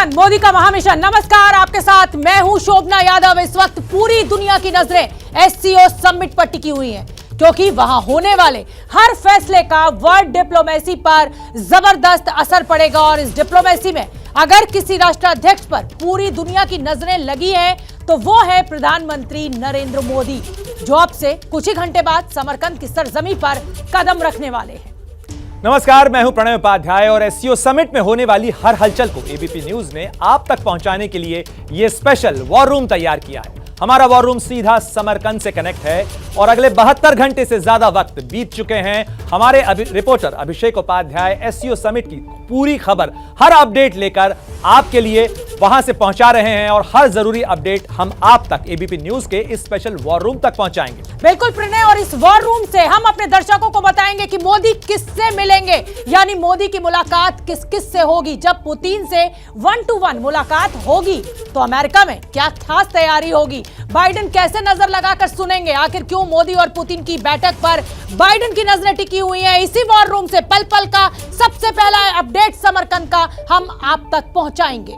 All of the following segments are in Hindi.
समरकंद, मोदी का महामिशन। नमस्कार, आपके साथ मैं हूं शोभना यादव। इस वक्त पूरी दुनिया की नजरें एससीओ समिट पर टिकी हुई हैं, क्योंकि वहां होने वाले हर फैसले का वर्ल्ड डिप्लोमेसी पर जबरदस्त असर पड़ेगा। और इस डिप्लोमेसी में अगर किसी राष्ट्राध्यक्ष पर पूरी दुनिया की नजरें लगी हैं तो वो है प्रधानमंत्री नरेंद्र मोदी, जो अब से कुछ ही घंटे बाद समरकंद की सरजमी पर कदम रखने वाले हैं। नमस्कार, मैं हूं प्रणय उपाध्याय और एससीओ समिट में होने वाली हर हलचल को एबीपी न्यूज ने आप तक पहुंचाने के लिए यह स्पेशल वॉर रूम तैयार किया है। हमारा वॉर रूम सीधा समरकंद से कनेक्ट है और अगले 72 घंटे से ज्यादा वक्त बीत चुके हैं। हमारे रिपोर्टर अभिषेक उपाध्याय एससीओ समिट की पूरी खबर, हर अपडेट लेकर आपके लिए वहां से पहुंचा रहे हैं और हर जरूरी अपडेट हम आप तक एबीपी न्यूज के इस स्पेशल वॉर रूम तक पहुंचाएंगे। बिल्कुल प्रणय, और इस वॉर रूम से हम अपने दर्शकों को बताएंगे कि मोदी किससे मिलेंगे, यानी मोदी की मुलाकात किस किस से होगी। जब पुतिन से 1-to-1 मुलाकात होगी तो अमेरिका में क्या खास तैयारी होगी, बाइडेन कैसे नजर लगाकर सुनेंगे, आखिर क्यों मोदी और पुतिन की बैठक पर बाइडेन की नजरें टिकी हुई हैं। इसी वॉर रूम से पल पल का सबसे पहला अपडेट समरकंद का हम आप तक पहुंचाएंगे।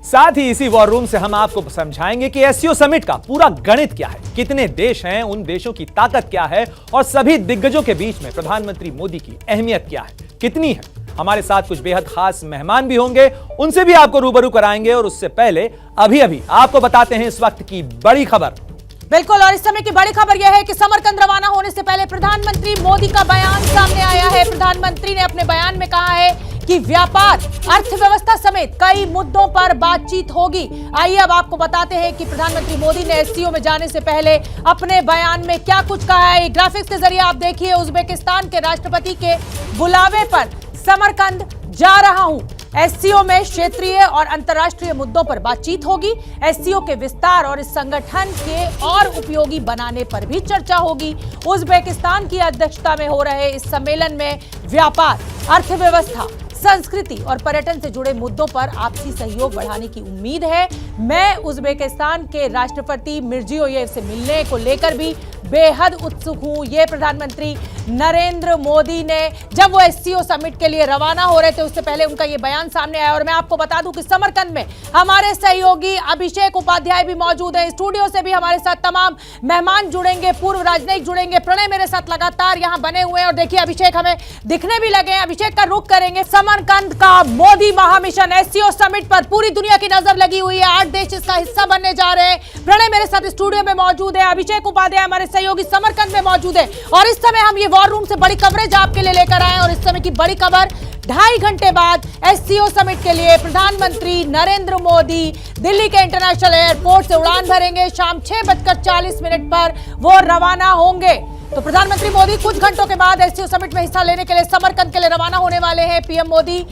साथ ही इसी वॉर रूम से हम आपको समझाएंगे कि एससीओ समिट का पूरा गणित क्या है, कितने देश हैं, उन देशों की ताकत क्या है और सभी दिग्गजों के बीच में प्रधानमंत्री मोदी की अहमियत क्या है, कितनी है। हमारे साथ कुछ बेहद खास मेहमान भी होंगे, उनसे भी आपको रूबरू कराएंगे। और उससे पहले अभी आपको बताते हैं इस वक्त की बड़ी खबर। बिल्कुल, और इस समय की बड़ी खबर यह है कि समरकंद रवाना होने से पहले प्रधानमंत्री मोदी का बयान सामने आया है। प्रधानमंत्री ने अपने बयान में कहा है कि व्यापार, अर्थव्यवस्था समेत कई मुद्दों पर बातचीत होगी। आइए अब आपको बताते हैं कि प्रधानमंत्री मोदी ने एससीओ में जाने से पहले अपने बयान में क्या कुछ कहा है। ग्राफिक्स के जरिए आप देखिए, उज्बेकिस्तान के राष्ट्रपति के बुलावे पर समरकंद जा रहा हूं। एससीओ में क्षेत्रीय और अंतर्राष्ट्रीय मुद्दों पर बातचीत होगी। एससीओ के विस्तार और इस संगठन के और उपयोगी बनाने पर भी चर्चा होगी। उज्बेकिस्तान की अध्यक्षता में हो रहे इस सम्मेलन में व्यापार, अर्थव्यवस्था, संस्कृति और पर्यटन से जुड़े मुद्दों पर आपसी सहयोग बढ़ाने की उम्मीद है। मैं उज्बेकिस्तान के राष्ट्रपति मिर्जियोयेव से मिलने को लेकर भी बेहद उत्सुक हूं। ये प्रधानमंत्री नरेंद्र मोदी ने जब वो एससीओ समिट के लिए रवाना हो रहे थे उससे पहले उनका ये बयान सामने आया। और मैं आपको बता दूं कि समरकंद में हमारे सहयोगी अभिषेक उपाध्याय भी मौजूद हैं। स्टूडियो से भी हमारे साथ तमाम मेहमान जुड़ेंगे, पूर्व राजनयिक जुड़ेंगे। प्रणय मेरे साथ लगातार यहाँ बने हुए हैं और देखिए अभिषेक हमें दिखने भी लगे हैं। अभिषेक का रुख करेंगे। समरकंद का मोदी महामिशन एससीओ समिट पर पूरी दुनिया की नजर लगी हुई है। 8 देश इसका हिस्सा बनने जा रहे हैं। प्रणय मेरे साथ स्टूडियो में मौजूद है, अभिषेक उपाध्याय हमारे सहयोगी समरकंद में मौजूद है। और इस समय हम ये वॉर रूम से बड़ी कवरेज आपके लिए लेकर आए हैं। और इस समय की बड़ी खबर, 2.5 घंटे बाद एससीओ समिट के लिए प्रधानमंत्री नरेंद्र मोदी दिल्ली के इंटरनेशनल एयरपोर्ट से उड़ान भरेंगे। शाम 6:40 पर वो रवाना होंगे। तो प्रधानमंत्री मोदी कुछ घंटों के बाद एससीओ समिट में हिस्सा लेने के लिए समरकंद के लिए रवाना होने वाले हैं। पीएम मोदी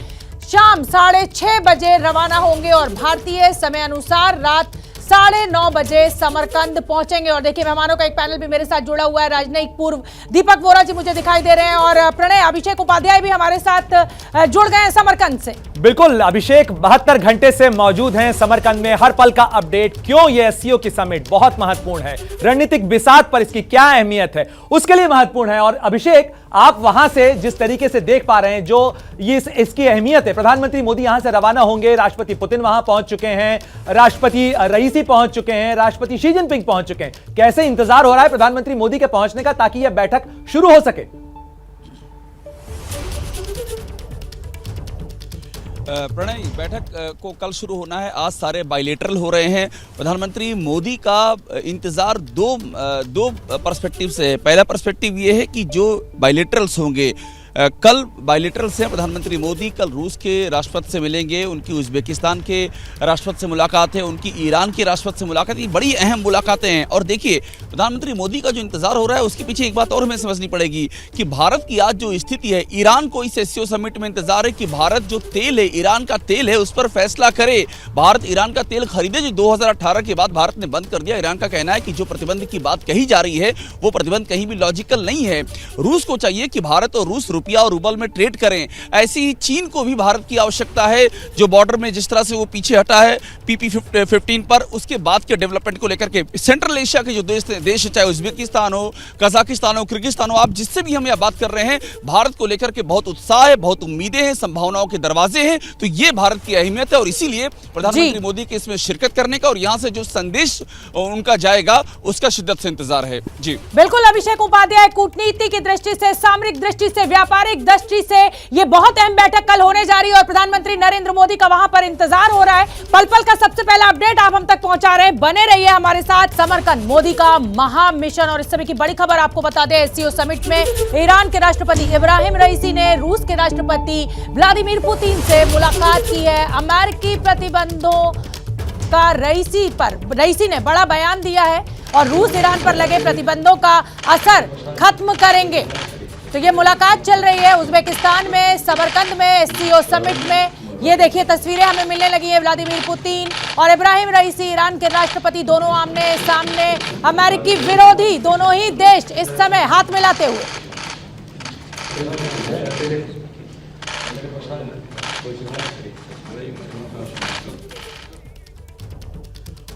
शाम 6:30 बजे रवाना होंगे और भारतीय समय अनुसार रात 9:30 बजे समरकंद पहुंचेंगे। और देखिए मेहमानों का एक पैनल भी मेरे साथ जुड़ा हुआ है। राजनयिक पूर्व दीपक वोरा जी मुझे दिखाई दे रहे हैं और प्रणय अभिषेक उपाध्याय भी हमारे साथ जुड़ गए हैं समरकंद से। बिल्कुल, अभिषेक 72 घंटे से मौजूद हैं समरकंद में। हर पल का अपडेट, क्यों ये एससीओ की समिट बहुत महत्वपूर्ण है, रणनीतिक बिसात पर इसकी क्या अहमियत है, उसके लिए महत्वपूर्ण है। और अभिषेक, आप वहां से जिस तरीके से देख पा रहे हैं जो ये इसकी अहमियत है, प्रधानमंत्री मोदी यहां से रवाना होंगे, राष्ट्रपति पुतिन वहां पहुंच चुके हैं, राष्ट्रपति रईसी पहुंच चुके हैं, राष्ट्रपति शी जिनपिंग पहुंच चुके हैं। कैसे इंतजार हो रहा है प्रधानमंत्री मोदी के पहुंचने का ताकि यह बैठक शुरू हो सके? प्रणय, बैठक को कल शुरू होना है। आज सारे बायलेटरल हो रहे हैं। प्रधानमंत्री मोदी का इंतजार दो पर्सपेक्टिव से है। पहला पर्सपेक्टिव ये है कि जो बायलेटरल्स होंगे, कल बायलेटरल से प्रधानमंत्री मोदी कल रूस के राष्ट्रपति से मिलेंगे, उनकी उज्बेकिस्तान के राष्ट्रपति से मुलाकात है, उनकी ईरान के राष्ट्रपति से मुलाकात, ये बड़ी अहम मुलाकातें हैं। और देखिए प्रधानमंत्री मोदी का जो इंतजार हो रहा है उसके पीछे एक बात और हमें समझनी पड़ेगी कि भारत की आज जो स्थिति है, ईरान को इस एससीओ समिट में इंतजार है कि भारत जो तेल है, ईरान का तेल है, उस पर फैसला करे। भारत ईरान का तेल खरीदे जो 2018 के बाद भारत ने बंद कर दिया। ईरान का कहना है कि जो प्रतिबंध की बात कही जा रही है वो प्रतिबंध कहीं भी लॉजिकल नहीं है। रूस को चाहिए कि भारत और रूस रुपया और रूबल में ट्रेड करें। ऐसी ही चीन को भी भारत की आवश्यकता है, जो बॉर्डर में जिस तरह से वो पीछे हटा है PP15 पर, उसके बाद के डेवलपमेंट को लेकर के सेंट्रल एशिया के जो देश चाहे उज्बेकिस्तान हो, कजाकिस्तान हो, किर्गिस्तान हो, आप जिससे भी हम यह बात कर रहे हैं, भारत को लेकर के बहुत उत्साह है, बहुत उम्मीदें हैं, संभावनाओं के दरवाजे हैं। तो ये भारत की अहमियत है और इसीलिए प्रधानमंत्री मोदी के इसमें शिरकत करने का और यहां से जो संदेश उनका जाएगा उसका शिद्दत से इंतजार है। जी बिल्कुल अभिषेक उपाध्याय, कूटनीति की दृष्टि से, सामरिक दृष्टि से, व्यापारिक दृष्टि से ये बहुत अहम बैठक कल होने जा रही है और प्रधानमंत्री नरेंद्र मोदी का वहां पर इंतजार हो रहा है। पल पल का सबसे पहला अपडेट आप हम तक पहुंचा रहे हैं, बने रहिए हमारे साथ। समरकंद, मोदी का महा मिशन और इस समय की बड़ी खबर आपको बता दें, एससीओ समिट में ईरान के राष्ट्रपति इब्राहिम रईसी ने रूस के राष्ट्रपति व्लादिमीर पुतिन से मुलाकात की है। अमेरिकी प्रतिबंधों का रईसी ने बड़ा बयान दिया है और रूस ईरान पर लगे प्रतिबंधों का असर खत्म करेंगे। तो ये मुलाकात चल रही है उज्बेकिस्तान में, समरकंद में, एससीओ समिट में। ये देखिए तस्वीरें हमें मिलने लगी है, व्लादिमीर पुतिन और इब्राहिम रईसी, ईरान के राष्ट्रपति, दोनों आमने सामने, अमेरिकी विरोधी दोनों ही देश इस समय हाथ मिलाते हुए।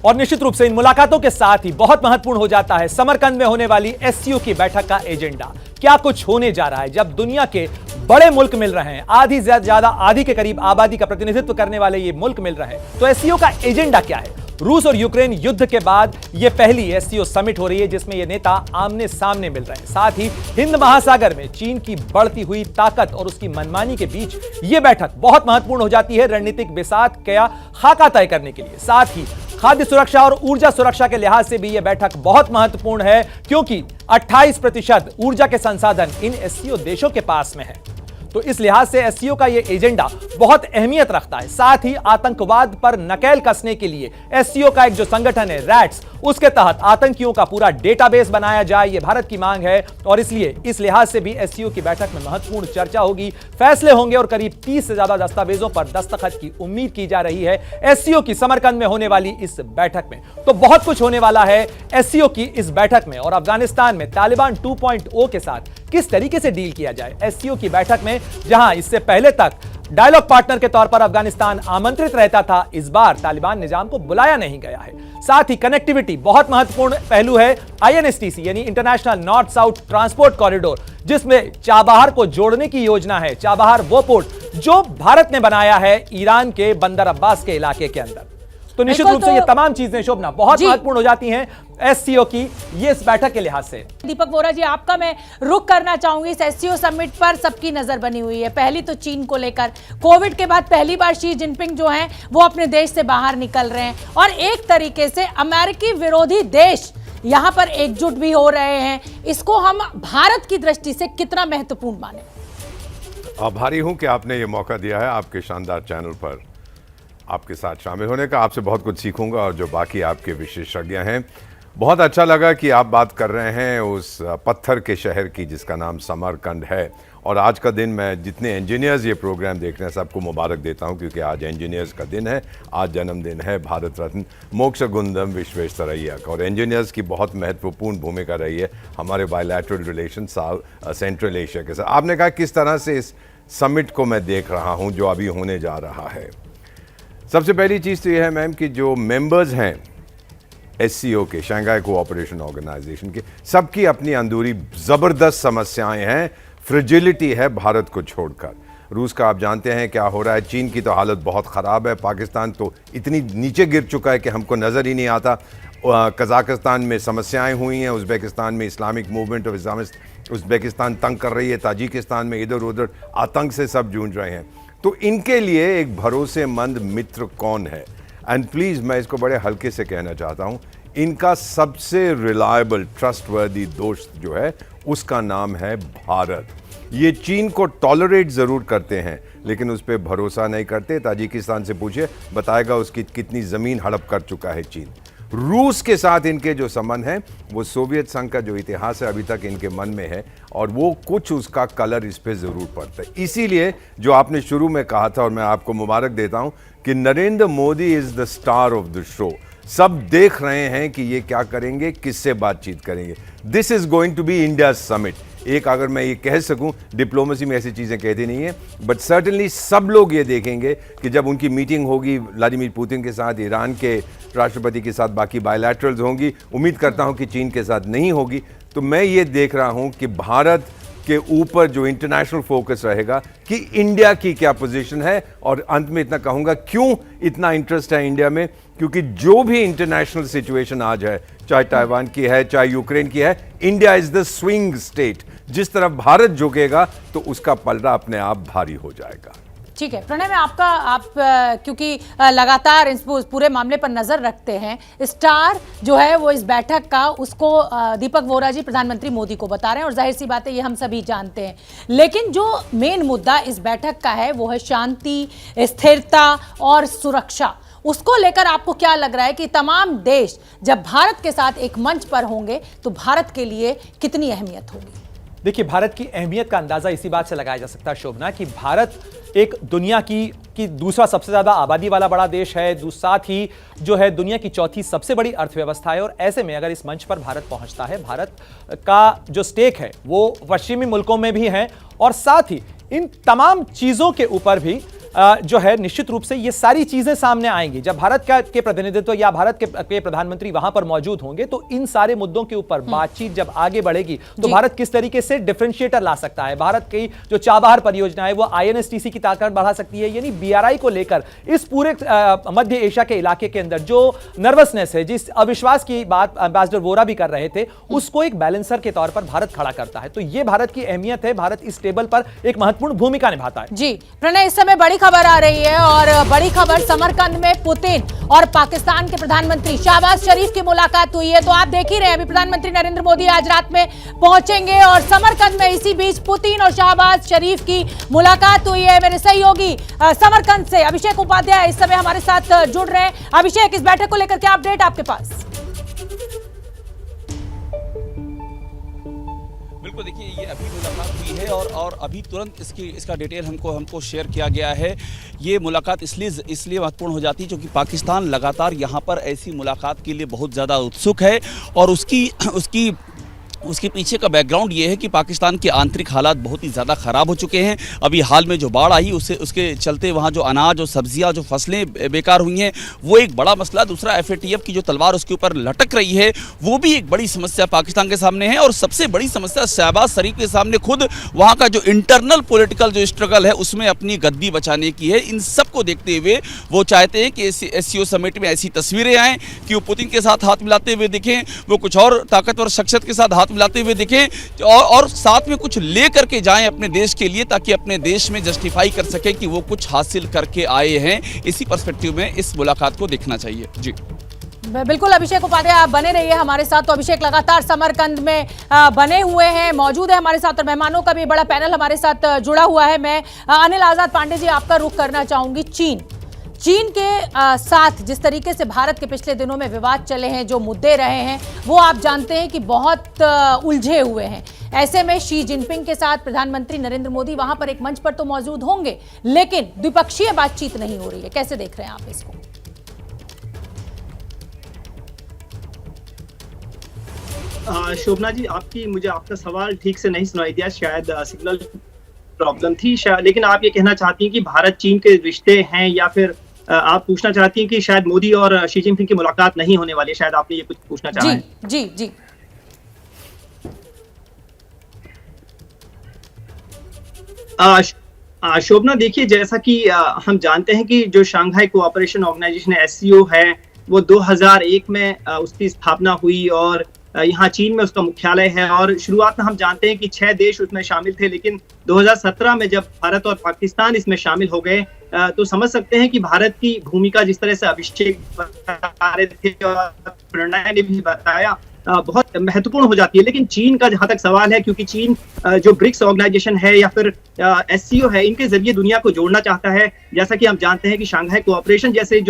और निश्चित रूप से इन मुलाकातों के साथ ही बहुत महत्वपूर्ण हो जाता है समरकंद में होने वाली एससीओ की बैठक का एजेंडा। क्या कुछ होने जा रहा है जब दुनिया के बड़े मुल्क मिल रहे हैं, आधी से ज्यादा, आधी के करीब आबादी का प्रतिनिधित्व करने वाले ये मुल्क मिल रहे हैं, तो एससीओ का एजेंडा क्या है? रूस और यूक्रेन युद्ध के बाद यह पहली एससीओ समिट हो रही है जिसमें ये नेता आमने सामने मिल रहे हैं। साथ ही हिंद महासागर में चीन की बढ़ती हुई ताकत और उसकी मनमानी के बीच यह बैठक बहुत महत्वपूर्ण हो जाती है रणनीतिक बिसात का खाका तय करने के लिए। साथ ही खाद्य सुरक्षा और ऊर्जा सुरक्षा के लिहाज से भी यह बैठक बहुत महत्वपूर्ण है, क्योंकि 28% ऊर्जा के संसाधन इन एससीओ देशों के पास में है। तो इस लिहाज से एससीओ का यह एजेंडा बहुत अहमियत रखता है। साथ ही आतंकवाद पर नकेल कसने के लिए एससीओ का एक जो संगठन है रैट्स, उसके तहत आतंकियों का पूरा डेटाबेस बनाया जाए, यह भारत की मांग है और इसलिए इस लिहाज से भी एससीओ की बैठक में महत्वपूर्ण चर्चा होगी, फैसले होंगे और करीब 30 से ज्यादा दस्तावेजों पर दस्तखत की उम्मीद की जा रही है एससीओ की समरकंद में होने वाली इस बैठक में। तो बहुत कुछ होने वाला है एससीओ की इस बैठक में और अफगानिस्तान में तालिबान 2.0 के साथ किस तरीके से डील किया जाए। एससीओ की बैठक में जहां इससे पहले तक डायलॉग पार्टनर के तौर पर अफगानिस्तान आमंत्रित रहता था, इस बार तालिबान निजाम को बुलाया नहीं गया है। साथ ही कनेक्टिविटी बहुत महत्वपूर्ण पहलू है। आईएनएसटीसी यानी international north south transport corridor, जिसमें चाबहार को जोड़ने की योजना है। चाबहार वो पोर्ट जो भारत ने बनाया है ईरान के बंदर अब्बास के इलाके के अंदर। तो निश्चित रूप से ये तमाम चीजें शोभना बहुत महत्वपूर्ण हो जाती हैं एससीओ की ये इस बैठक के लिहाज से। दीपक वोरा जी, आपका मैं रुख करना चाहूंगी। इस एससीओ समिट पर सबकी नजर बनी हुई है, पहली तो चीन को लेकर। कोविड के बाद पहली बार शी जिनपिंग जो हैं वो अपने देश से बाहर निकल रहे हैं और एक तरीके से अमेरिकी विरोधी देश यहां पर एकजुट भी हो रहे हैं। इसको हम भारत की दृष्टि से कितना महत्वपूर्ण माने? आभारी हूं कि आपने ये मौका दिया है आपके शानदार चैनल पर आपके साथ शामिल होने का। आपसे बहुत कुछ सीखूंगा और जो बाकी आपके विशेषज्ञ हैं, बहुत अच्छा लगा कि आप बात कर रहे हैं उस पत्थर के शहर की जिसका नाम समरकंद है। और आज का दिन मैं जितने इंजीनियर्स ये प्रोग्राम देख रहे हैं सबको मुबारक देता हूं, क्योंकि आज इंजीनियर्स का दिन है। आज जन्मदिन है भारत रत्न मोक्षगुंडम विश्वेश्वरैया का। और इंजीनियर्स की बहुत महत्वपूर्ण भूमिका रही है हमारे बायलैटरल रिलेशन सेंट्रल एशिया के साथ। आपने कहा किस तरह से इस समिट को मैं देख रहा हूँ जो अभी होने जा रहा है। सबसे पहली चीज़ तो यह है मैम कि जो मेंबर्स हैं एससीओ के, शंघाई कोऑपरेशन ऑर्गेनाइजेशन के, सबकी अपनी अंदरूनी ज़बरदस्त समस्याएं हैं, फ्रिजिलिटी है भारत को छोड़कर। रूस का आप जानते हैं क्या हो रहा है, चीन की तो हालत बहुत ख़राब है, पाकिस्तान तो इतनी नीचे गिर चुका है कि हमको नज़र ही नहीं आता। कजाकिस्तान में समस्याएं हुई हैं, उज़्बेकिस्तान में Islamic movement of Islamist Uzbekistan तंग कर रही है, ताजिकिस्तान में इधर उधर आतंक से सब जूझ रहे हैं। तो इनके लिए एक भरोसेमंद मित्र कौन है? एंड प्लीज़ मैं इसको बड़े हल्के से कहना चाहता हूँ, इनका सबसे रिलायबल ट्रस्टवर्दी दोस्त जो है उसका नाम है भारत। ये चीन को टॉलरेट ज़रूर करते हैं लेकिन उस पर भरोसा नहीं करते। ताजिकिस्तान से पूछिए, बताएगा उसकी कितनी ज़मीन हड़प कर चुका है चीन। रूस के साथ इनके जो संबंध हैं वो सोवियत संघ का जो इतिहास है अभी तक इनके मन में है और वो कुछ उसका कलर इस पे ज़रूर पड़ता है। इसीलिए जो आपने शुरू में कहा था और मैं आपको मुबारक देता हूं कि Narendra Modi is the star of the show. सब देख रहे हैं कि ये क्या करेंगे, किससे बातचीत करेंगे। This is going to be India summit. एक अगर मैं ये कह सकूं, डिप्लोमेसी में ऐसी चीज़ें कहती नहीं है, बट सर्टनली सब लोग ये देखेंगे कि जब उनकी मीटिंग होगी व्लादिमीर पुतिन के साथ, ईरान के राष्ट्रपति के साथ, बाकी बायलैटरल्स होंगी, उम्मीद करता हूं कि चीन के साथ नहीं होगी, तो मैं ये देख रहा हूं कि भारत के ऊपर जो इंटरनेशनल फोकस रहेगा कि इंडिया की क्या पोजीशन है। और अंत में इतना कहूंगा क्यों इतना इंटरेस्ट है इंडिया में, क्योंकि जो भी इंटरनेशनल सिचुएशन आज है, चाहे ताइवान की है, चाहे यूक्रेन की है, India is the swing state. जिस तरफ भारत झुकेगा तो उसका पलड़ा अपने आप भारी हो जाएगा। ठीक है प्रणय, मैं आप क्योंकि लगातार इस पूरे मामले पर नजर रखते हैं, स्टार जो है वो इस बैठक का उसको दीपक वोरा जी प्रधानमंत्री मोदी को बता रहे हैं और जाहिर सी बात है ये हम सभी जानते हैं। लेकिन जो मेन मुद्दा इस बैठक का है वो है शांति, स्थिरता और सुरक्षा। उसको लेकर आपको क्या लग रहा है कि तमाम देश जब भारत के साथ एक मंच पर होंगे तो भारत के लिए कितनी अहमियत होगी? देखिए, भारत की अहमियत का अंदाजा इसी बात से लगाया जा सकता है शोभना, कि भारत एक दुनिया की दूसरा सबसे ज्यादा आबादी वाला बड़ा देश है, साथ ही जो है दुनिया की चौथी सबसे बड़ी अर्थव्यवस्था है। और ऐसे में अगर इस मंच पर भारत पहुंचता है, भारत का जो स्टेक है वो पश्चिमी मुल्कों में भी है और साथ ही इन तमाम चीजों के ऊपर भी जो है निश्चित रूप से ये सारी चीजें सामने आएंगी। जब भारत के प्रतिनिधित्व या भारत के प्रधानमंत्री वहां पर मौजूद होंगे तो इन सारे मुद्दों के ऊपर बातचीत जब आगे बढ़ेगी तो भारत किस तरीके से डिफरेंशिएटर ला सकता है। भारत की जो चाबहार परियोजना है वो INSTC की ताकत बढ़ा सकती है, यानी BRI को लेकर इस पूरे मध्य एशिया के इलाके के अंदर जो नर्वसनेस है, जिस अविश्वास की बात एम्बेसडर वोरा भी कर रहे थे, उसको एक बैलेंसर के तौर पर भारत खड़ा करता है। तो ये भारत की अहमियत है, भारत इस टेबल पर एक महत्वपूर्ण भूमिका निभाता है। जी प्रणय, इस समय बड़ी खबर आ रही है और बड़ी खबर, समरकंद में पुतिन और पाकिस्तान के प्रधानमंत्री शहबाज शरीफ की मुलाकात हुई है। तो आप देख ही रहे हैं अभी प्रधानमंत्री नरेंद्र मोदी आज रात में पहुंचेंगे और समरकंद में इसी बीच पुतिन और शहबाज शरीफ की मुलाकात हुई है। मेरे सहयोगी समरकंद से अभिषेक उपाध्याय इस समय हमारे साथ जुड़ रहे हैं। अभिषेक, इस बैठक को लेकर क्या अपडेट आपके पास? बिल्कुल, देखिए ये अभी मुलाकात हुई है और अभी तुरंत इसका डिटेल हमको शेयर किया गया है। ये मुलाकात इसलिए महत्वपूर्ण हो जाती है क्योंकि पाकिस्तान लगातार यहाँ पर ऐसी मुलाकात के लिए बहुत ज़्यादा उत्सुक है और उसके पीछे का बैकग्राउंड ये है कि पाकिस्तान के आंतरिक हालात बहुत ही ज़्यादा ख़राब हो चुके हैं। अभी हाल में जो बाढ़ आई उसके चलते वहाँ जो अनाज और सब्जियाँ जो फसलें बेकार हुई हैं वो एक बड़ा मसला। दूसरा, FATF की जो तलवार उसके ऊपर लटक रही है वो भी एक बड़ी समस्या पाकिस्तान के सामने है। और सबसे बड़ी समस्या शहबाज शरीफ के सामने खुद वहाँ का जो इंटरनल पॉलिटिकल जो स्ट्रगल है उसमें अपनी गद्दी बचाने की है। इन सब को देखते हुए वो चाहते हैं कि SCO समिट में ऐसी तस्वीरें आएँ कि वो पुतिन के साथ हाथ मिलाते हुए दिखें, वो कुछ और ताकतवर शख्सियत के साथ हाथ मिलाते हुए दिखें और साथ में कुछ ले करके जाएं अपने देश के लिए, ताकि अपने देश में जस्टिफाई कर सकें कि वो कुछ हासिल करके आए हैं। इसी पर्सपेक्टिव में इस मुलाकात को देखना चाहिए। जी बिल्कुल, अभिषेक उपाध्याय आप बने रहिए हमारे साथ। तो अभिषेक लगातार समरकंद में बने हुए हैं, मौजूद है हमारे साथ और मेहमानों का भी बड़ा पैनल हमारे साथ जुड़ा हुआ है। मैं अनिल आजाद पांडे जी आपका रुख करना चाहूंगी। चीन के साथ जिस तरीके से भारत के पिछले दिनों में विवाद चले हैं, जो मुद्दे रहे हैं वो आप जानते हैं कि बहुत उलझे हुए हैं। ऐसे में शी जिनपिंग के साथ प्रधानमंत्री नरेंद्र मोदी वहां पर एक मंच पर तो मौजूद होंगे, लेकिन द्विपक्षीय बातचीत नहीं हो रही है। कैसे देख रहे हैं आप इसको? शोभना जी, मुझे आपका सवाल ठीक से नहीं सुनाई दिया, शायद सिग्नल प्रॉब्लम थी शायद। लेकिन आप ये कहना चाहती हैं कि भारत चीन के रिश्ते हैं या फिर आप पूछना चाहती हैं कि शायद मोदी और शी जिनपिंग की मुलाकात नहीं होने वाली है? शायद आपने ये कुछ पूछना चाहा है। जी शोभना, देखिए जैसा कि हम जानते हैं कि जो शंघाई कोऑपरेशन ऑर्गेनाइजेशन SCO है वो 2001 में उसकी स्थापना हुई और यहाँ चीन में उसका मुख्यालय है। और शुरुआत में हम जानते हैं कि 6 देश उसमें शामिल थे, लेकिन 2017 में जब भारत और पाकिस्तान इसमें शामिल हो गए तो समझ सकते हैं कि भारत की भूमिका, जिस तरह से अभिषेक बता रहे थे और प्रणय ने भी बताया, बहुत महत्वपूर्ण हो जाती है। लेकिन चीन का जहां तक सवाल है, क्योंकि चीन जो ब्रिक्स ऑर्गेनाइजेशन है या फिर SCO है, इनके जरिए दुनिया को जोड़ना चाहता है। जैसा कि हम जानते हैं कि शंघाई कोऑपरेशन जैसे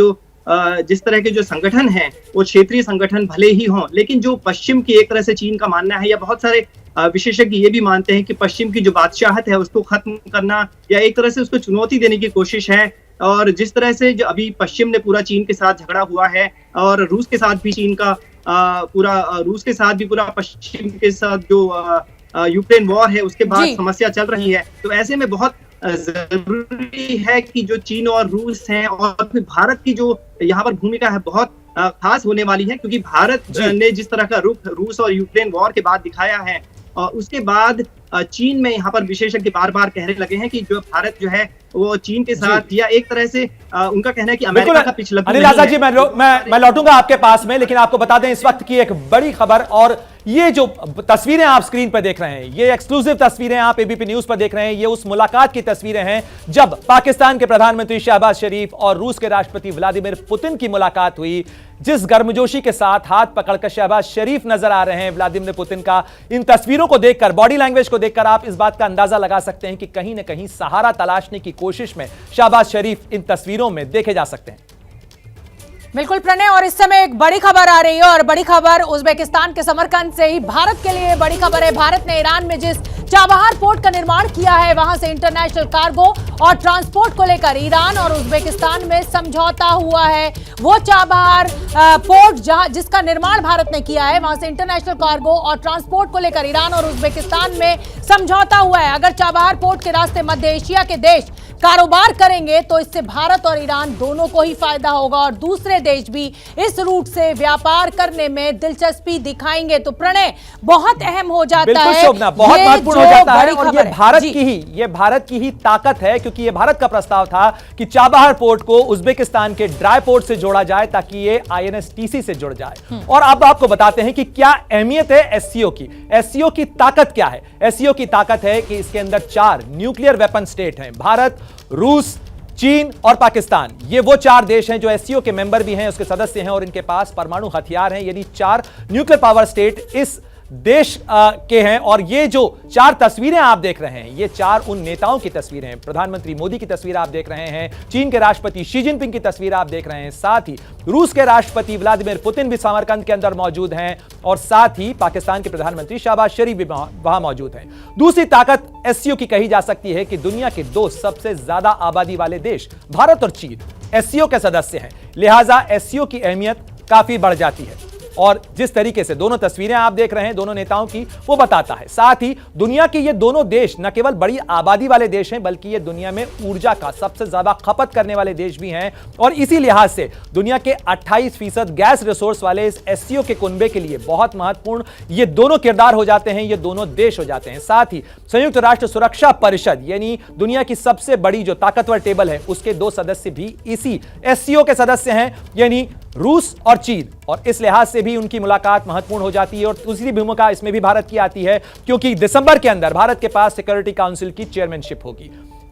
जिस तरह के जो संगठन हैं वो क्षेत्रीय संगठन भले ही हों, लेकिन जो पश्चिम की एक तरह से चीन का मानना है या बहुत सारे विशेषज्ञ ये भी मानते हैं कि पश्चिम की जो बादशाहत है उसको खत्म करना या एक तरह से उसको चुनौती देने की कोशिश है। और जिस तरह से जो अभी पश्चिम ने पूरा चीन के साथ झगड़ा हुआ है और रूस के साथ भी चीन का रूस के साथ भी पूरा पश्चिम के साथ जो यूक्रेन वॉर है उसके बाद जी। समस्या चल रही है, तो ऐसे में बहुत जरूरी है कि जो चीन और रूस हैं और फिर भारत की जो यहाँ पर भूमिका है बहुत खास होने वाली है, क्योंकि भारत ने जिस तरह का रुख रूस और यूक्रेन वॉर के बाद दिखाया है, और उसके बाद चीन में यहाँ पर विशेषज्ञ बार बार कहने लगे हैं कि जो भारत जो है वो चीन के साथ या एक तरह से उनका कहना है कि अमेरिका का पिछला अनिल आजाद जी, मैं लौटूंगा आपके पास में, लेकिन आपको बता दें इस वक्त की एक बड़ी खबर, और ये जो तस्वीरें आप स्क्रीन पर देख रहे हैं, ये एक्सक्लूसिव तस्वीरें आप एबीपी न्यूज पर देख रहे हैं, ये उस मुलाकात की तस्वीरें हैं जब पाकिस्तान के प्रधानमंत्री शहबाज शरीफ और रूस के राष्ट्रपति व्लादिमीर पुतिन की मुलाकात हुई। जिस गर्मजोशी के साथ हाथ पकड़कर शहबाज शरीफ नजर आ रहे हैं व्लादिमीर पुतिन का, इन तस्वीरों को देखकर, बॉडी लैंग्वेज को देखकर आप इस बात का अंदाजा लगा सकते हैं कि कहीं ना कहीं सहारा तलाशने की कोशिश में शहबाज शरीफ इन तस्वीरों में देखे जा सकते हैं। बिल्कुल प्रणय, और इस समय एक बड़ी खबर आ रही है, और बड़ी खबर उज्बेकिस्तान के समरकंद से ही भारत के लिए बड़ी खबर है। भारत ने ईरान में जिस चाबहार पोर्ट का निर्माण किया है, वहां से इंटरनेशनल कार्गो और ट्रांसपोर्ट को लेकर ईरान और उज्बेकिस्तान में समझौता हुआ है। वो चाबहार पोर्ट जिसका निर्माण भारत ने किया है, वहां से इंटरनेशनल कार्गो और ट्रांसपोर्ट को लेकर ईरान और उज्बेकिस्तान में समझौता हुआ है। अगर चाबहार पोर्ट के रास्ते मध्य एशिया के देश कारोबार करेंगे तो इससे भारत और ईरान दोनों को ही फायदा होगा, और दूसरे देश भी इस रूट से व्यापार करने में दिलचस्पी दिखाएंगे। तो प्रणय बहुत अहम हो जाता है, शोभना बहुत महत्वपूर्ण हो जाता है, और ये भारत की ही ताकत है, क्योंकि ये भारत का प्रस्ताव था कि चाबहार पोर्ट को उज्बेकिस्तान के ड्राई पोर्ट से जोड़ा जाए ताकि ये INSTC से जुड़ जाए। और अब आपको बताते हैं कि क्या अहमियत है एससीओ की। एससीओ की ताकत क्या है? एससीओ की ताकत है कि इसके अंदर 4 न्यूक्लियर वेपन स्टेट हैं, भारत, रूस, चीन और पाकिस्तान। ये वो 4 देश हैं जो एससीओ के मेंबर भी हैं, उसके सदस्य हैं, और इनके पास परमाणु हथियार हैं। यानी 4 न्यूक्लियर पावर स्टेट इस देश के हैं। और ये जो 4 तस्वीरें आप देख रहे हैं, ये 4 उन नेताओं की तस्वीरें हैं। प्रधानमंत्री मोदी की तस्वीर आप देख रहे हैं, चीन के राष्ट्रपति शी जिनपिंग की तस्वीर आप देख रहे हैं, साथ ही रूस के राष्ट्रपति व्लादिमीर पुतिन भी समरकंद के अंदर मौजूद हैं, और साथ ही पाकिस्तान के प्रधानमंत्री शहबाज शरीफ भी वहां मौजूद हैं। दूसरी ताकत एससीओ की कही जा सकती है कि दुनिया के 2 सबसे ज्यादा आबादी वाले देश भारत और चीन एससीओ के सदस्य हैं, लिहाजा एससीओ की अहमियत काफी बढ़ जाती है। और जिस तरीके से दोनों तस्वीरें आप देख रहे हैं दोनों नेताओं की, वो बताता है। साथ ही दुनिया के ये दोनों देश न केवल बड़ी आबादी वाले देश हैं, बल्कि ये दुनिया में ऊर्जा का सबसे ज्यादा खपत करने वाले देश भी हैं, और इसी लिहाज से दुनिया के 28% गैस रिसोर्स वाले इस एससीओ के कुनबे के लिए बहुत महत्वपूर्ण ये दोनों किरदार हो जाते हैं, ये दोनों देश हो जाते हैं। साथ ही संयुक्त राष्ट्र सुरक्षा परिषद यानी दुनिया की सबसे बड़ी जो ताकतवर टेबल है, उसके 2 सदस्य भी इसी एससीओ के सदस्य हैं, यानी रूस और चीन, और इस लिहाज से भी उनकी मुलाकात महत्वपूर्ण हो जाती है। और दूसरी भूमिका इसमें भी भारत की आती है, क्योंकि दिसंबर के अंदर भारत के पास सिक्योरिटी काउंसिल की चेयरमैनशिप होगी।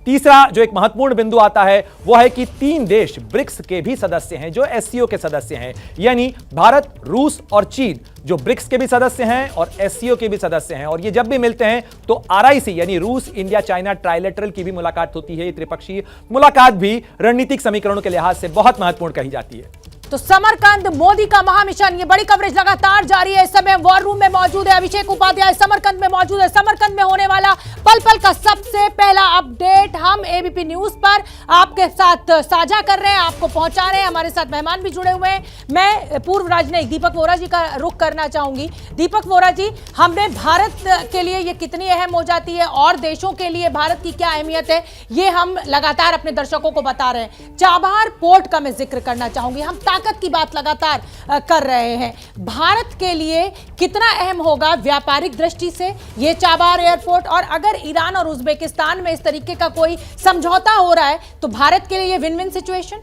तीसरा जो एक महत्वपूर्ण बिंदु आता है वो है कि 3 देश ब्रिक्स के भी सदस्य हैं, जो एससीओ के सदस्य हैं, यानी भारत, रूस और चीन, जो ब्रिक्स के भी सदस्य हैं और एससीओ के भी सदस्य हैं। और ये जब भी मिलते हैं तो RIC यानी रूस, इंडिया, चाइना ट्राइलेटरल की भी मुलाकात होती है। त्रिपक्षीय मुलाकात भी रणनीतिक समीकरणों के लिहाज से बहुत महत्वपूर्ण कही जाती है। तो समरकंद, मोदी का महामिशन, ये बड़ी कवरेज लगातार जारी है। इस समय वॉर रूम में मौजूद है अभिषेक उपाध्याय, समरकंद में मौजूद है। समरकंद में होने वाला पल पल का सबसे पहला अपडेट हम एबीपी न्यूज पर आपके साथ साझा कर रहे हैं, आपको पहुंचा रहे हैं। हमारे साथ मेहमान भी जुड़े हुए हैं। मैं पूर्व राजनयिक दीपक वोरा जी का रुख करना चाहूंगी। दीपक वोरा जी, हमने भारत के लिए ये कितनी अहम हो जाती है और देशों के लिए भारत की क्या अहमियत है, ये हम लगातार अपने दर्शकों को बता रहे हैं। चाबहार पोर्ट का मैं जिक्र करना चाहूंगी। हम ताकत की बात लगातार कर रहे हैं। भारत के लिए कितना अहम होगा व्यापारिक दृष्टि से ये चाबहार एयरपोर्ट, और अगर ईरान और उज्बेकिस्तान में इस तरीके का कोई समझौता हो रहा है तो भारत के लिए ये विन विन सिचुएशन?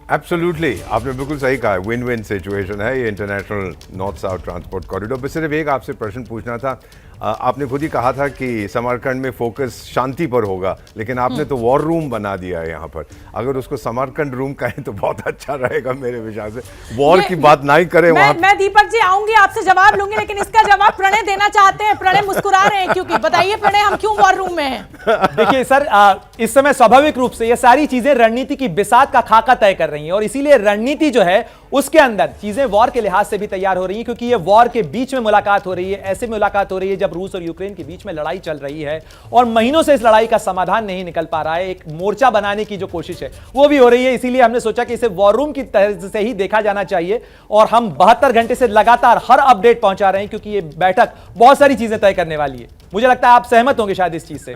एब्सोल्युटली, आपने बिल्कुल सही कहा, विन विन सिचुएशन है ये international north south transport corridor. बस सिर्फ एक आपसे प्रश्न पूछना था, आपने खुद ही कहा था कि समरकंद में फोकस शांति पर होगा, लेकिन आपने तो वॉर रूम बना दिया है यहाँ पर। अगर उसको समरकंद रूम कहें तो बहुत अच्छा रहेगा मेरे विचार से। वॉर की बात ना ही करें वहाँ। मैं दीपक जी आऊंगी, आपसे जवाब लूंगी, लेकिन इसका जवाब प्रणय देना चाहते हैं। प्रणय मुस्कुरा रहे हैं, क्योंकि बताइए प्रणय, हम क्यों वॉर रूम में हैं? देखिए सर, इस समय स्वाभाविक रूप से ये सारी चीजें रणनीति की बिसात का खाका तय कर रही हैं, और इसीलिए रणनीति जो है उसके अंदर चीजें वॉर के लिहाज से भी तैयार हो रही हैं, क्योंकि ये वॉर के बीच में मुलाकात हो रही है, ऐसे मुलाकात हो रही है जब रूस और यूक्रेन के बीच में लड़ाई चल रही है और महीनों से इस लड़ाई का समाधान नहीं निकल पा रहा है। एक मोर्चा बनाने की जो कोशिश है वो भी हो रही है। इसीलिए हमने सोचा कि इसे वॉर रूम की तरह से ही देखा जाना चाहिए और हम 72 घंटे से लगातार हर अपडेट पहुंचा रहे हैं, क्योंकि ये बैठक बहुत सारी चीजें तय करने वाली है। मुझे लगता है आप सहमत होंगे शायद इस चीज से।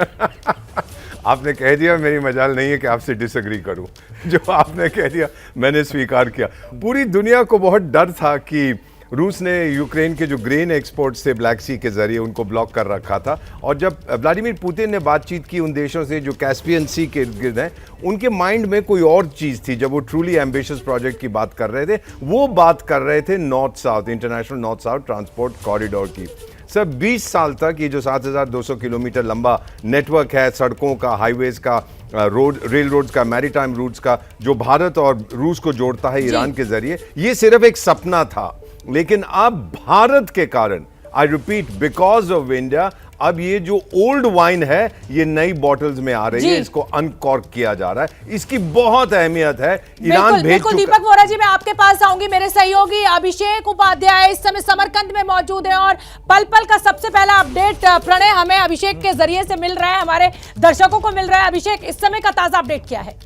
आपने कह दिया, मेरी मजाल नहीं है कि आपसे डिसएग्री करूं। जो आपने कह दिया मैंने स्वीकार किया। पूरी दुनिया को बहुत डर था कि रूस ने यूक्रेन के जो ग्रेन एक्सपोर्ट्स थे ब्लैक सी के जरिए उनको ब्लॉक कर रखा था, और जब व्लादिमीर पुतिन ने बातचीत की उन देशों से जो कैस्पियन सी के गिर्द हैं, उनके माइंड में कोई और चीज़ थी। जब वो ट्रूली एम्बिशियस प्रोजेक्ट की बात कर रहे थे, वो बात कर रहे थे north south, international north south transport corridor की। सर 20 साल तक ये जो 7200 किलोमीटर लंबा नेटवर्क है सड़कों का, हाईवेज का, रेल रोड्स का, मैरीटाइम रूट्स का, जो भारत और रूस को जोड़ता है ईरान के जरिए, ये सिर्फ एक सपना था। लेकिन अब भारत के कारण, I repeat, because of India, अब ये जो ओल्ड वाइन है ये नई बॉटल्स में आ रही है, इसको अनकॉर्क किया जा रहा है। इसकी बहुत अहमियत है। ईरान भेज चुका। दीपक वोरा जी, मैं आपके पास आऊंगी। मेरे सहयोगी अभिषेक उपाध्याय इस समय समरकंद में मौजूद है और पल पल का सबसे पहला अपडेट प्रणय हमें अभिषेक के जरिए से मिल रहा है, हमारे दर्शकों को मिल रहा है। अभिषेक, इस समय का ताजा अपडेट क्या है?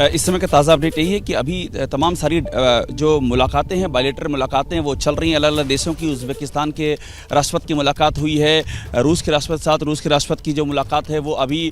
इस समय का ताज़ा अपडेट यही है कि अभी तमाम सारी जो मुलाकातें हैं, बायलैटरल मुलाकातें हैं, वो चल रही हैं अलग अलग देशों की। उज़्बेकिस्तान के राष्ट्रपति की मुलाकात हुई है, रूस के राष्ट्रपति साथ रूस के राष्ट्रपति की जो मुलाकात है वो अभी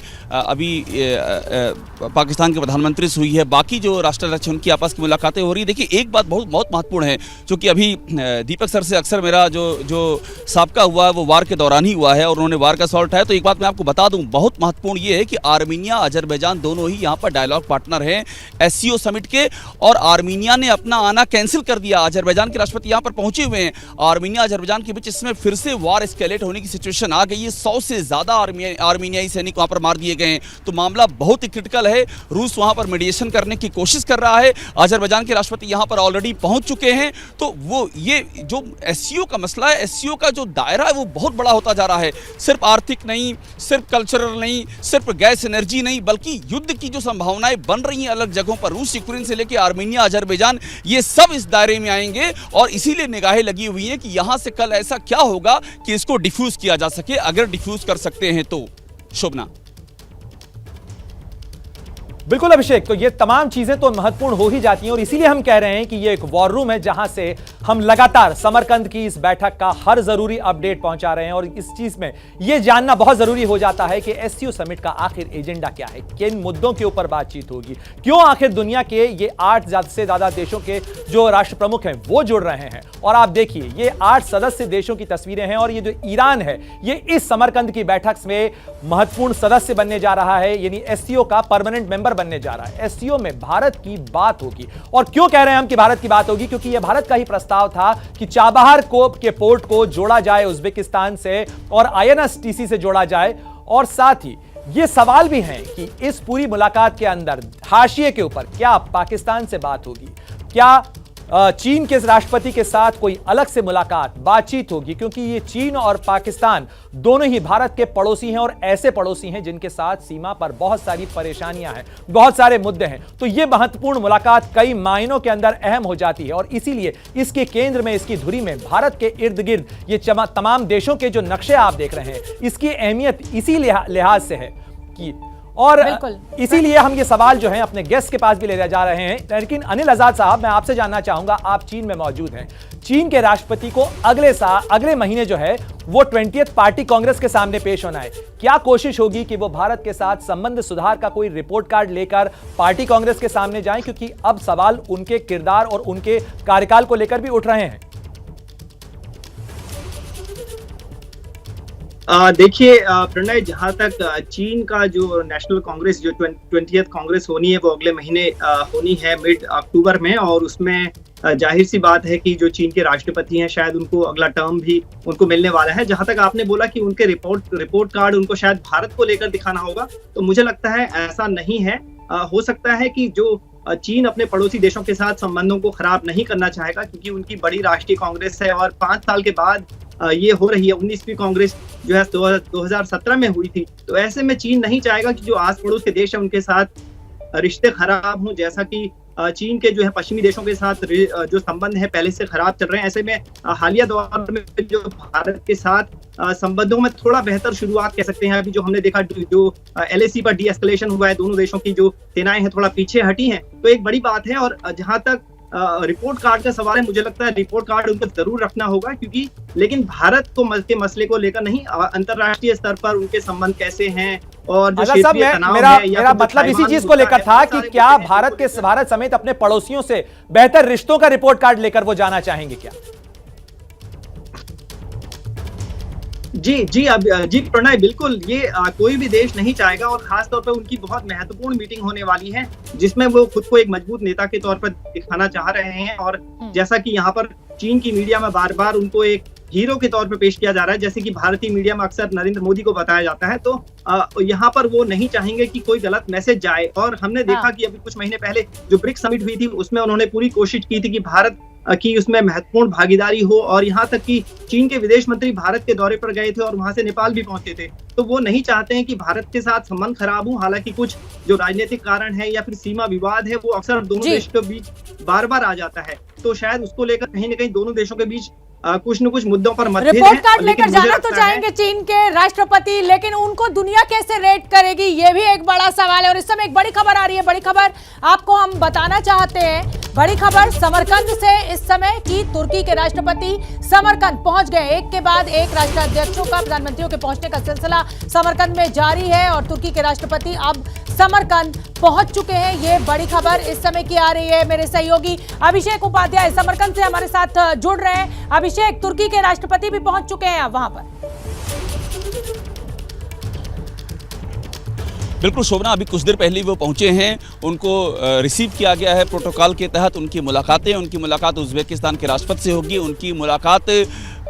पाकिस्तान के प्रधानमंत्री से हुई है। बाकी जो राष्ट्राध्यक्ष उनकी आपस की मुलाकातें हो रही है। देखिए, एक बात बहुत बहुत महत्वपूर्ण है, क्योंकि अभी दीपक सर से अक्सर मेरा जो साबका हुआ है वो वार के दौरान ही हुआ है और उन्होंने वार का सवाल उठाया। तो एक बात मैं आपको बता दूँ, बहुत महत्वपूर्ण ये है कि आर्मीनिया, अजरबैजान दोनों ही यहाँ पर डायलॉग पार्टनर हैं एससीओ समिट के, और आर्मीनिया ने अपना आना कैंसिल कर दिया। अजरबैजान के राष्ट्रपति यहां पर पहुंचे हुए हैं। आर्मीनिया अजरबैजान के बीच इसमें फिर से वार एस्केलेट होने की सिचुएशन आ गई है। 100 से ज्यादा आर्मीनियाई सैनिक वहां पर मार दिए गए हैं। तो मामला बहुत ही क्रिटिकल है। रूस वहां पर मीडिएशन करने की कोशिश कर रहा है। अजरबैजान के राष्ट्रपति यहां पर ऑलरेडी पहुंच चुके हैं। तो वो ये जो एससीओ का मसला है, एससीओ का जो दायरा है वो बहुत बड़ा होता जा रहा है। सिर्फ आर्थिक नहीं, सिर्फ कल्चरल नहीं, सिर्फ गैस एनर्जी नहीं, बल्कि युद्ध की जो संभावनाएं बन रही हैं अलग जगहों पर, रूस यूक्रेन से लेकर आर्मीनिया, अजरबैजान, ये सब इस दायरे में आएंगे। और इसीलिए निगाहें लगी हुई हैं कि यहां से कल ऐसा क्या होगा कि इसको डिफ्यूज किया जा सके, अगर डिफ्यूज कर सकते हैं तो। शोभना। बिल्कुल अभिषेक, तो ये तमाम चीजें तो महत्वपूर्ण हो ही जाती हैं और इसीलिए हम कह रहे हैं कि ये एक वॉर रूम है जहां से हम लगातार समरकंद की इस बैठक का हर जरूरी अपडेट पहुंचा रहे हैं। और इस चीज में यह जानना बहुत जरूरी हो जाता है कि एससीओ समिट का आखिर एजेंडा क्या है, किन मुद्दों के ऊपर बातचीत होगी, क्यों आखिर दुनिया के ये 8 से ज्यादा देशों के जो राष्ट्र प्रमुख हैं वो जुड़ रहे हैं। और आप देखिए, ये 8 सदस्य देशों की तस्वीरें हैं और ये जो ईरान है ये इस समरकंद की बैठक में महत्वपूर्ण सदस्य बनने जा रहा है, यानी एससीओ का परमानेंट मेंबर बनने जा रहा है। एससीओ में भारत की बात होगी। और क्यों कह रहे हैं हम कि भारत की बात होगी? क्योंकि यह भारत का ही प्रस्ताव था कि चाबहार के पोर्ट को जोड़ा जाए उज़्बेकिस्तान से और आईएनएस-टीसी से जोड़ा जाए। और साथ ही यह सवाल भी है कि इस पूरी मुलाकात के अंदर हाशिए के ऊपर क्या पाकिस्तान से बात होगी, क्या चीन के राष्ट्रपति के साथ कोई अलग से मुलाकात, बातचीत होगी, क्योंकि ये चीन और पाकिस्तान दोनों ही भारत के पड़ोसी हैं और ऐसे पड़ोसी हैं जिनके साथ सीमा पर बहुत सारी परेशानियां हैं, बहुत सारे मुद्दे हैं। तो ये महत्वपूर्ण मुलाकात कई मायनों के अंदर अहम हो जाती है और इसीलिए इसके केंद्र में, इसकी धुरी में भारत के इर्द गिर्द ये तमाम देशों के जो नक्शे आप देख रहे हैं, इसकी अहमियत इसी लिहाज से है कि और इसीलिए हम ये सवाल जो है अपने गेस्ट के पास भी ले जा रहे हैं। लेकिन अनिल आजाद साहब, मैं आपसे जानना चाहूंगा, आप चीन में मौजूद हैं, चीन के राष्ट्रपति को अगले महीने जो है वो 20th पार्टी कांग्रेस के सामने पेश होना है। क्या कोशिश होगी कि वो भारत के साथ संबंध सुधार का कोई रिपोर्ट कार्ड लेकर पार्टी कांग्रेस के सामने जाएं, क्योंकि अब सवाल उनके किरदार और उनके कार्यकाल को लेकर भी उठ रहे हैं। देखिए प्रणय, जहां तक चीन का जो नेशनल कांग्रेस, जो 20th कांग्रेस होनी है, वो अगले महीने होनी है मिड अक्टूबर में। और उसमें जाहिर सी बात है कि जो चीन के राष्ट्रपति हैं शायद उनको अगला टर्म भी उनको मिलने वाला है। जहां तक आपने बोला कि उनके रिपोर्ट कार्ड उनको शायद भारत को लेकर दिखाना होगा, तो मुझे लगता है ऐसा नहीं है। हो सकता है कि जो चीन अपने पड़ोसी देशों के साथ संबंधों को खराब नहीं करना चाहेगा, क्योंकि उनकी बड़ी राष्ट्रीय कांग्रेस है और 5 साल के बाद ये हो रही है। 19वीं कांग्रेस जो है 2017 में हुई थी। तो ऐसे में चीन नहीं चाहेगा कि जो आस पड़ोस के देश है उनके साथ रिश्ते खराब हों, जैसा कि चीन के जो है पश्चिमी देशों के साथ जो संबंध है पहले से खराब चल रहे हैं। ऐसे में हालिया दौर में जो भारत के साथ संबंधों में थोड़ा बेहतर शुरुआत कह सकते हैं। अभी जो हमने देखा जो LAC पर डी एस्केलेशन हुआ है, दोनों देशों की जो सेनाएं हैं थोड़ा पीछे हटी हैं, तो एक बड़ी बात है। और जहां तक रिपोर्ट कार्ड का सवाल है, मुझे लगता है रिपोर्ट कार्ड उनको जरूर रखना होगा, क्योंकि लेकिन भारत को के मसले को लेकर नहीं, अंतरराष्ट्रीय स्तर पर उनके संबंध कैसे हैं और जो क्षेत्रीय तनाव है, मेरा मतलब इसी चीज को लेकर था कि क्या भारत समेत अपने पड़ोसियों से बेहतर रिश्तों का रिपोर्ट कार्ड लेकर वो जाना चाहेंगे क्या? जी प्रणय, बिल्कुल ये कोई भी देश नहीं चाहेगा, और खास तौर पर उनकी बहुत महत्वपूर्ण मीटिंग होने वाली है जिसमें वो खुद को एक मजबूत नेता के तौर पर दिखाना चाह रहे हैं। और जैसा कि यहाँ पर चीन की मीडिया में बार बार उनको एक हीरो के तौर पर पेश किया जा रहा है, जैसे कि भारतीय मीडिया में अक्सर नरेंद्र मोदी को बताया जाता है, तो यहाँ पर वो नहीं चाहेंगे कि कोई गलत मैसेज जाए। और हमने देखा कि अभी कुछ महीने पहले जो ब्रिक्स समिट हुई थी उसमें उन्होंने पूरी कोशिश की थी कि भारत की उसमें महत्वपूर्ण भागीदारी हो, और यहाँ तक कि चीन के विदेश मंत्री भारत के दौरे पर गए थे और वहां से नेपाल भी पहुंचे थे। तो वो नहीं चाहते हैं कि भारत के साथ संबंध खराब हो। हालांकि कुछ जो राजनीतिक कारण है या फिर सीमा विवाद है वो अक्सर दोनों देशों के बीच बार बार आ जाता है, तो शायद उसको लेकर कहीं न कहीं दोनों देशों के बीच कुछ न कुछ मुद्दों पर मतभेद है। रिपोर्ट कार्ड लेकर जाना तो चाहेंगे चीन के राष्ट्रपति, लेकिन उनको दुनिया कैसे रेट करेगी, ये भी एक बड़ा सवाल है। और इस समय एक बड़ी खबर आ रही है, बड़ी खबर आपको हम बताना चाहते हैं। बड़ी खबर समरकंद से इस समय की तुर्की के राष्ट्रपति समरकंद पहुंच गए। एक के बाद एक राष्ट्राध्यक्षों का, प्रधानमंत्रियों के पहुंचने का सिलसिला समरकंद में जारी है और तुर्की के राष्ट्रपति अब समरकंद पहुंच चुके हैं। ये बड़ी खबर इस समय की आ रही है। मेरे सहयोगी अभिषेक उपाध्याय समरकंद से हमारे साथ जुड़ रहे हैं। अभिषेक, तुर्की के राष्ट्रपति भी पहुंच चुके हैं वहां पर। बिल्कुल शोभना, अभी कुछ देर पहले वो पहुंचे हैं, उनको रिसीव किया गया है प्रोटोकॉल के तहत। उनकी मुलाकात उज्बेकिस्तान के राष्ट्रपति से होगी। उनकी मुलाकात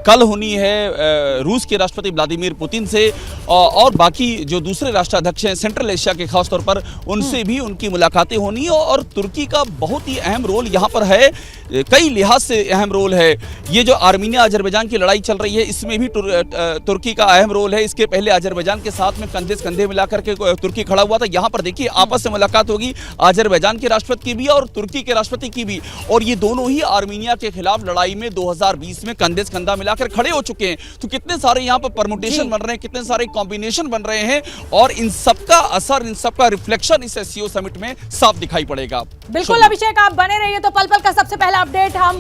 कल होनी है रूस के राष्ट्रपति व्लादिमीर पुतिन से, और बाकी जो दूसरे राष्ट्राध्यक्ष हैं सेंट्रल एशिया के खास तौर पर उनसे भी उनकी मुलाकातें होनी है। और तुर्की का बहुत ही अहम रोल यहाँ पर है, कई लिहाज से अहम रोल है। ये जो आर्मीनिया अजरबैजान की लड़ाई चल रही है इसमें भी तुर्की का अहम रोल है। इसके पहले अजरबैजान के साथ में कंधे से कंधे मिलाकर के तुर्की खड़ा हुआ था। यहाँ पर देखिए आपस में मुलाकात होगी अजरबैजान के राष्ट्रपति की भी और तुर्की के राष्ट्रपति की भी, और ये दोनों ही आर्मीनिया के खिलाफ लड़ाई में 2020 में कंधे से कंधा मिलाकर खड़े हो चुके हैं। तो कितने सारे यहाँ पर परमुटेशन बन रहे हैं, कितने सारे कॉम्बिनेशन बन रहे हैं, और इन सबका असर, इन सबका रिफ्लेक्शन इस SCO समिट में साफ दिखाई पड़ेगा। बिल्कुल अभिषेक, आप बने रहिए। तो पल पल का सबसे पहला अपडेट हम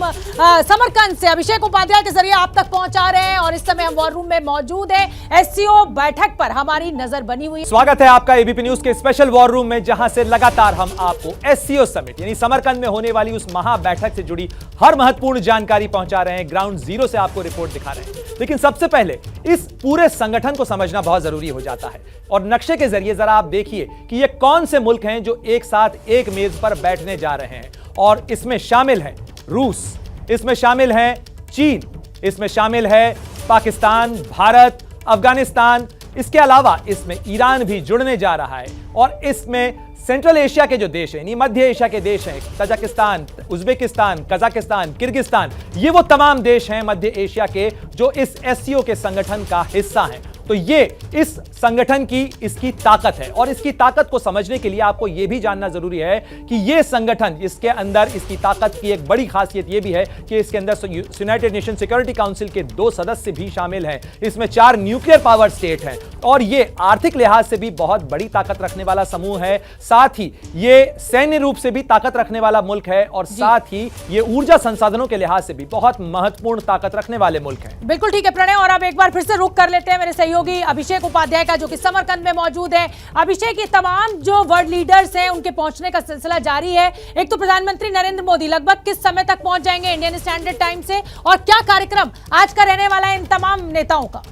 समरकंद से अभिषेक उपाध्याय के जरिए आप तक पहुंचा रहे हैं, और इस समय हम वॉर रूम में मौजूद है। SCO बैठक पर हमारी नजर बनी हुई है। स्वागत है आपका ABP न्यूज के स्पेशल वॉर रूम में, जहां से लगातार हम आपको SCO समिट यानी समरकंद में होने वाली उस महा बैठक से जुड़ी हर महत्वपूर्ण जानकारी पहुंचा रहे हैं। ग्राउंड जीरो से आपको रिपोर्ट दिखा रहे हैं। लेकिन सबसे पहले इस पूरे संगठन को समझना बहुत जरूरी हो जाता है, और नक्शे के जरिए जरा आप देखिए कि ये कौन से मुल्क हैं जो एक साथ एक मेज पर बैठने जा रहे हैं। और इसमें शामिल है रूस, इसमें शामिल है चीन, इसमें शामिल है पाकिस्तान, भारत, अफगानिस्तान, इसके अलावा इसमें ईरान भी जुड़ने जा रहा है। और इसमें सेंट्रल एशिया के जो देश हैं, यानी मध्य एशिया के देश हैं, तजाकिस्तान, उज्बेकिस्तान, कजाकिस्तान, किर्गिस्तान, ये वो तमाम देश हैं मध्य एशिया के जो इस SCO के संगठन का हिस्सा हैं। तो ये इस संगठन की इसकी ताकत है, और इसकी ताकत को समझने के लिए आपको यह भी जानना जरूरी है कि यह संगठन, इसके अंदर इसकी ताकत की एक बड़ी खासियत यह भी है कि इसके अंदर यूनाइटेड नेशन सिक्योरिटी काउंसिल के 2 सदस्य भी शामिल हैं। इसमें 4 न्यूक्लियर पावर स्टेट हैं, और यह आर्थिक लिहाज से भी बहुत बड़ी ताकत रखने वाला समूह है। साथ ही ये सैन्य रूप से भी ताकत रखने वाला मुल्क है, और साथ ही ये ऊर्जा संसाधनों के लिहाज से भी बहुत महत्वपूर्ण ताकत रखने वाले मुल्क हैं। बिल्कुल ठीक है प्रणय, और अब एक बार फिर से रुक कर लेते हैं मेरे सहयोगी अभिषेक उपाध्याय का, जो कि समरकंद में मौजूद है। अभिषेक, ये तमाम जो वर्ल्ड लीडर्स हैं उनके पहुंचने का सिलसिला जारी है। एक तो प्रधानमंत्री नरेंद्र मोदी लगभग किस समय तक पहुंच जाएंगे इंडियन स्टैंडर्ड टाइम से, और क्या कार्यक्रम आज का रहने वाला है इन तमाम नेताओं का?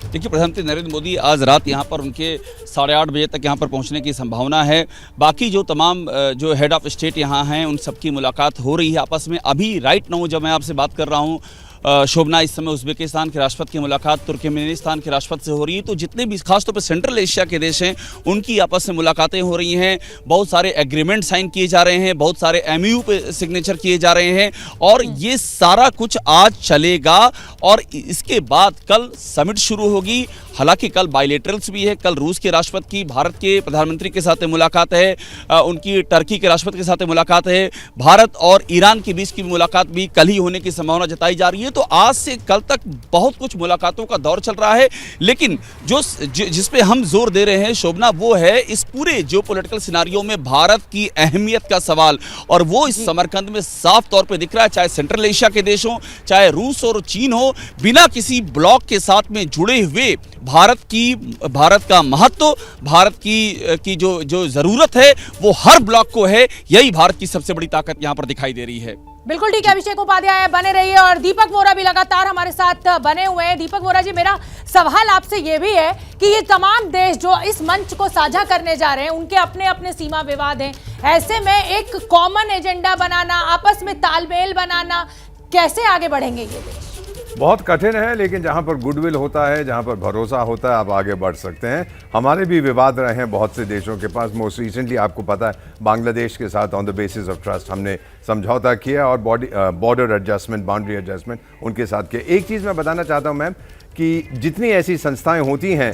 देखिए, प्रधानमंत्री नरेंद्र मोदी आज रात यहाँ पर उनके 8:30 बजे तक यहाँ पर पहुँचने की संभावना है। बाकी जो तमाम जो हेड ऑफ स्टेट यहाँ हैं उन सबकी मुलाकात हो रही है आपस में। अभी राइट नाउ जब मैं आपसे बात कर रहा हूँ शोभना इस समय उज्बेकिस्तान के राष्ट्रपति की मुलाकात तुर्कमेनिस्तान के राष्ट्रपति से हो रही है, तो जितने भी खासतौर पर सेंट्रल एशिया के देश हैं उनकी आपस में मुलाकातें हो रही हैं, बहुत सारे एग्रीमेंट साइन किए जा रहे हैं, बहुत सारे MOU पे सिग्नेचर किए जा रहे हैं और ये सारा कुछ आज चलेगा और इसके बाद कल समिट शुरू होगी। हालांकि कल बायलैटरल्स भी है, कल रूस के राष्ट्रपति की भारत के प्रधानमंत्री के साथ मुलाकात है, उनकी टर्की के राष्ट्रपति के साथ मुलाकात है, भारत और ईरान के बीच की मुलाकात भी कल ही होने की संभावना जताई जा रही है। तो आज से कल तक बहुत कुछ मुलाकातों का दौर चल रहा है, लेकिन जिस पे हम जोर दे रहे हैं शोभना, वो है इस पूरे जियोपॉलिटिकल सिनारियो में भारत की अहमियत का सवाल, और वो इस समरकंद में साफ तौर पे दिख रहा है। चाहे सेंट्रल एशिया के देश हो, चाहे रूस और चीन हो, बिना किसी ब्लॉक के साथ में जुड़े हुए भारत का महत्व, भारत की जो जरूरत है वो हर ब्लॉक को है। यही भारत की सबसे बड़ी ताकत यहाँ पर दिखाई दे रही है। बिल्कुल ठीक है, अभिषेक उपाध्याय बने रहिए और दीपक वोरा भी लगातार हमारे साथ बने हुए हैं। दीपक वोरा जी, मेरा सवाल आपसे ये भी है कि ये तमाम देश जो इस मंच को साझा करने जा रहे हैं उनके अपने अपने सीमा विवाद हैं, ऐसे में एक कॉमन एजेंडा बनाना, आपस में तालमेल बनाना, कैसे आगे बढ़ेंगे ये देश? बहुत कठिन है, लेकिन जहाँ पर गुडविल होता है, जहाँ पर भरोसा होता है, आप आगे बढ़ सकते हैं। हमारे भी विवाद रहे हैं बहुत से देशों के पास। मोस्ट रिसेंटली आपको पता है बांग्लादेश के साथ on the basis of trust हमने समझौता किया और बॉर्डर एडजस्टमेंट, बाउंड्री एडजस्टमेंट उनके साथ किया। एक चीज़ मैं बताना चाहता हूँ मैम कि जितनी ऐसी संस्थाएँ होती हैं,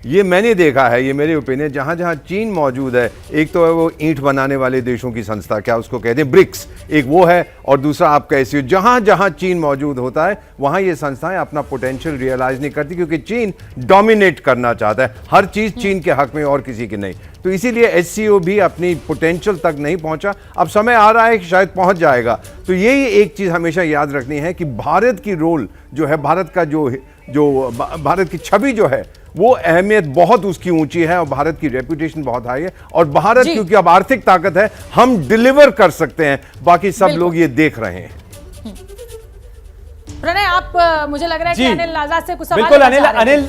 ये मैंने देखा है, ये मेरे ओपिनियन, जहाँ जहाँ चीन मौजूद है, एक तो है वो ईंट बनाने वाले देशों की संस्था, क्या उसको कहते हैं, ब्रिक्स, एक वो है, और दूसरा आपका एससीओ। जहाँ जहाँ चीन मौजूद होता है वहाँ ये संस्थाएं अपना पोटेंशियल रियलाइज नहीं करती, क्योंकि चीन डोमिनेट करना चाहता है, हर चीज़ चीन के हक में और किसी की नहीं। तो इसीलिए एससीओ भी अपनी पोटेंशियल तक नहीं पहुँचा। अब समय आ रहा है कि शायद पहुँच जाएगा। तो यही एक चीज़ हमेशा याद रखनी है कि भारत की रोल जो है, भारत का जो भारत की छवि जो है, वो अहमियत बहुत उसकी ऊंची है और भारत की रेपुटेशन बहुत हाई है। और भारत क्योंकि अब आर्थिक ताकत है, हम डिलीवर कर सकते हैं, बाकी सब लोग ये देख रहे हैं। प्रणय, आप मुझे लग रहा है कि अनिल आजाद से कुछ सवाल बिल्कुल अनिल,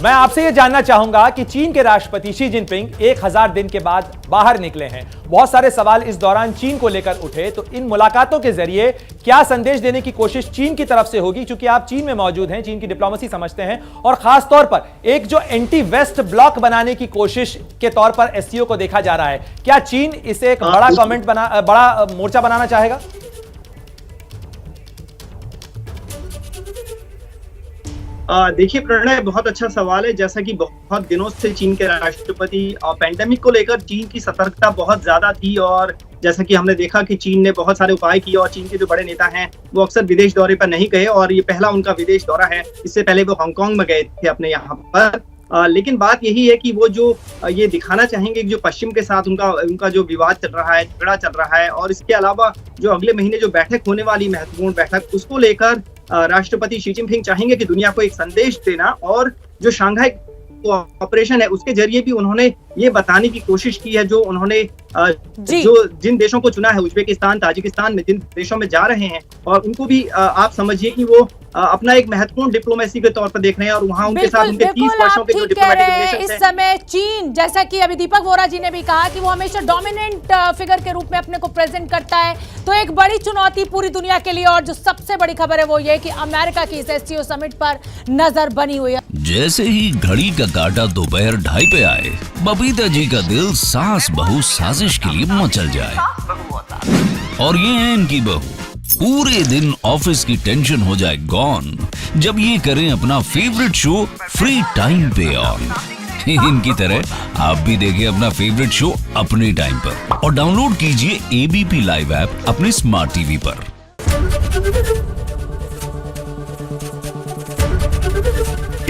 मैं आपसे ये जानना चाहूंगा कि चीन के राष्ट्रपति शी जिनपिंग 1000 दिन के बाद बाहर निकले हैं, बहुत सारे सवाल इस दौरान चीन को लेकर उठे, तो इन मुलाकातों के जरिए क्या संदेश देने की कोशिश चीन की तरफ से होगी, क्योंकि आप चीन में मौजूद हैं, चीन की डिप्लोमेसी समझते हैं, और खास तौर पर एक जो एंटी वेस्ट ब्लॉक बनाने की कोशिश के तौर पर एससीओ को देखा जा रहा है, क्या चीन इसे एक बड़ा मोर्चा बनाना चाहेगा? देखिए प्रणय, बहुत अच्छा सवाल है। जैसा कि बहुत दिनों से चीन के राष्ट्रपति पैंडेमिक को लेकर चीन की सतर्कता बहुत ज्यादा थी, और जैसा कि हमने देखा कि चीन ने बहुत सारे उपाय किए और चीन के जो बड़े नेता हैं वो अक्सर विदेश दौरे पर नहीं गए, और ये पहला उनका विदेश दौरा है। इससे पहले वो हांगकांग में गए थे अपने यहाँ पर। लेकिन बात यही है कि वो जो ये दिखाना चाहेंगे कि जो पश्चिम के साथ उनका जो विवाद चल रहा है, झगड़ा चल रहा है, और इसके अलावा जो अगले महीने जो बैठक होने वाली महत्वपूर्ण बैठक, उसको लेकर राष्ट्रपति शी जिनपिंग चाहेंगे कि दुनिया को एक संदेश देना, और जो शंघाई ऑपरेशन है उसके जरिए भी उन्होंने ये बताने की कोशिश की है, जो उन्होंने जो जिन देशों को चुना है, उज्बेकिस्तान, ताजिकिस्तान में जिन देशों में जा रहे हैं, और उनको भी आप समझिए कि वो अपना एक महत्वपूर्ण डिप्लोमेसी के तौर पर देख रहे हैं, और वहाँ उनके साथ उनके 30 वर्षों के जो डिप्लोमेटिक रिलेशंस हैं। इस समय चीन, जैसा कि अभी दीपक वोरा जी ने भी कहा कि वो हमेशा डोमिनेंट फिगर के रूप में अपने को प्रेजेंट करता है, तो एक बड़ी चुनौती पूरी दुनिया के लिए, और जो सबसे बड़ी खबर है वो ये कि अमेरिका की इस एससीओ समिट पर नजर बनी हुई है। जैसे ही घड़ी का काटा दोपहर 2:30 पे आए, बबीता जी का दिल सास बहू साजिश के लिए मचल जाए। और ये है इनकी बहू, पूरे दिन ऑफिस की टेंशन हो जाए गॉन जब ये करें अपना फेवरेट शो फ्री टाइम पे ऑन। इनकी तरह आप भी देखें अपना फेवरेट शो अपने टाइम पर, और डाउनलोड कीजिए एबीपी लाइव ऐप अपने स्मार्ट टीवी पर।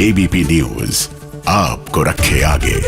एबीपी न्यूज आपको रखे आगे।